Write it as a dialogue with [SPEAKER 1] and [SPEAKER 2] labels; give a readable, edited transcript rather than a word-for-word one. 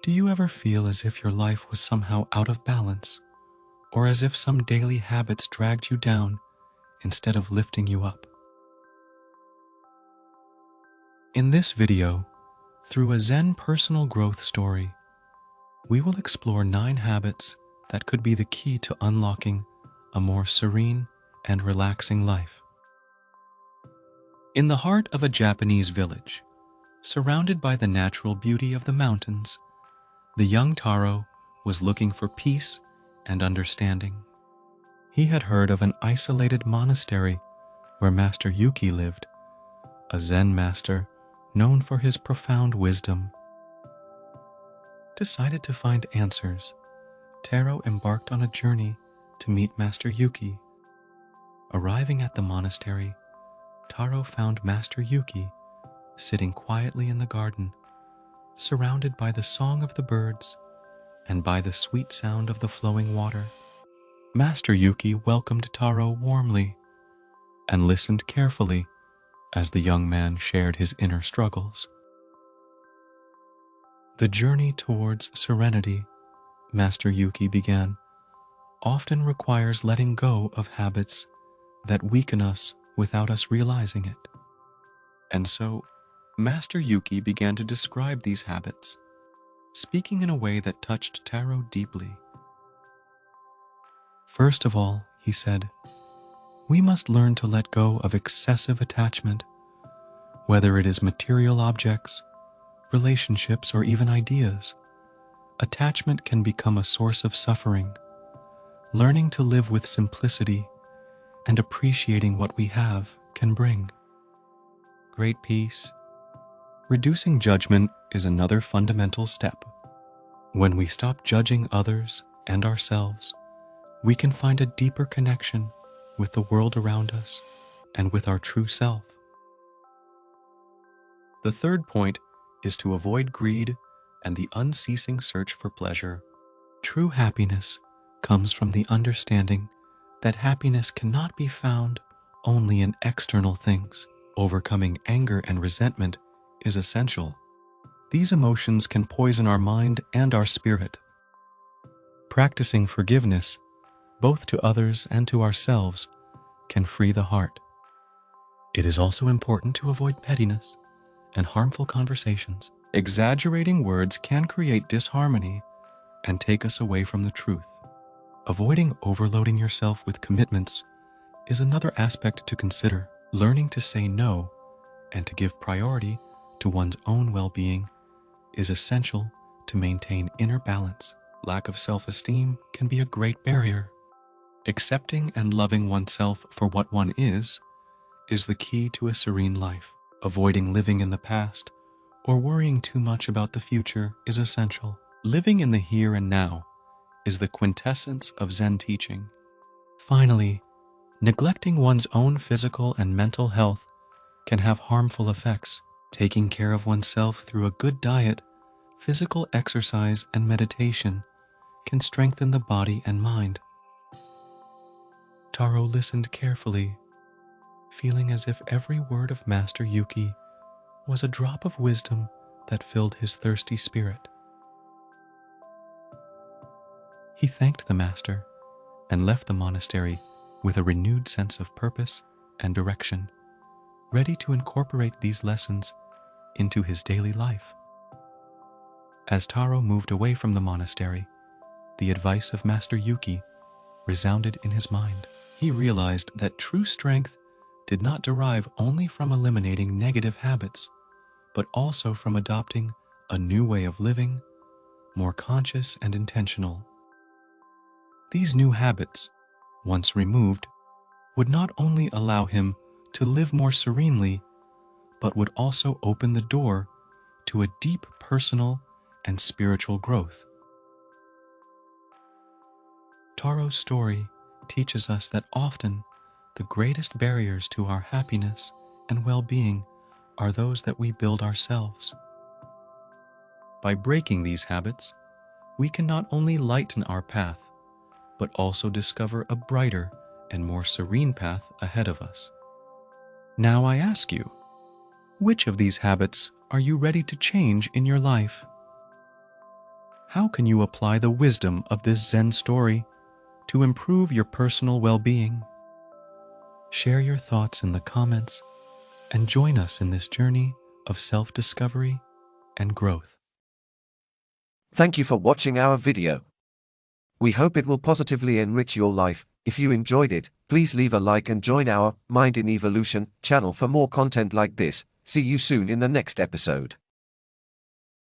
[SPEAKER 1] Do you ever feel as if your life was somehow out of balance, or as if some daily habits dragged you down instead of lifting you up? In this video, through a Zen personal growth story, we will explore 9 habits that could be the key to unlocking a more serene and relaxing life. In the heart of a Japanese village, surrounded by the natural beauty of the mountains, the young Taro was looking for peace and understanding. He had heard of an isolated monastery where Master Yuki lived, a Zen master known for his profound wisdom. Decided to find answers, Taro embarked on a journey to meet Master Yuki. Arriving at the monastery, Taro found Master Yuki sitting quietly in the garden, surrounded by the song of the birds and by the sweet sound of the flowing water. Master Yuki welcomed Taro warmly and listened carefully as the young man shared his inner struggles. The journey towards serenity, Master Yuki began, often requires letting go of habits that weaken us without us realizing it. And so, Master Yuki began to describe these habits, speaking in a way that touched Taro deeply. First of all, he said, we must learn to let go of excessive attachment, whether it is material objects, relationships, or even ideas. Attachment can become a source of suffering. Learning to live with simplicity and appreciating what we have can bring great peace. Reducing judgment is another fundamental step. When we stop judging others and ourselves, we can find a deeper connection with the world around us and with our true self. The third point is to avoid greed and the unceasing search for pleasure. True happiness comes from the understanding that happiness cannot be found only in external things. Overcoming anger and resentment is essential. These emotions can poison our mind and our spirit. Practicing forgiveness, both to others and to ourselves, can free the heart. It is also important to avoid pettiness and harmful conversations. Exaggerating words can create disharmony and take us away from the truth. Avoiding overloading yourself with commitments is another aspect to consider. Learning to say no and to give priority to one's own well-being is essential to maintain inner balance. Lack of self-esteem can be a great barrier. Accepting and loving oneself for what one is the key to a serene life. Avoiding living in the past or worrying too much about the future is essential. Living in the here and now is the quintessence of Zen teaching. Finally, neglecting one's own physical and mental health can have harmful effects. Taking care of oneself through a good diet, physical exercise, and meditation can strengthen the body and mind. Taro listened carefully, feeling as if every word of Master Yuki was a drop of wisdom that filled his thirsty spirit. He thanked the master and left the monastery with a renewed sense of purpose and direction, ready to incorporate these lessons into his daily life. As Taro moved away from the monastery, the advice of Master Yuki resounded in his mind. He realized that true strength did not derive only from eliminating negative habits, but also from adopting a new way of living, more conscious and intentional. These new habits, once removed, would not only allow him to live more serenely, but would also open the door to a deep personal and spiritual growth. Taro's story teaches us that often the greatest barriers to our happiness and well-being are those that we build ourselves. By breaking these habits, we can not only lighten our path, but also discover a brighter and more serene path ahead of us. Now I ask you, which of these habits are you ready to change in your life? How can you apply the wisdom of this Zen story to improve your personal well-being? Share your thoughts in the comments and join us in this journey of self-discovery and growth.
[SPEAKER 2] Thank you for watching our video. We hope it will positively enrich your life. If you enjoyed it, please leave a like and join our Mind in Evolution channel for more content like this. See you soon in the next episode.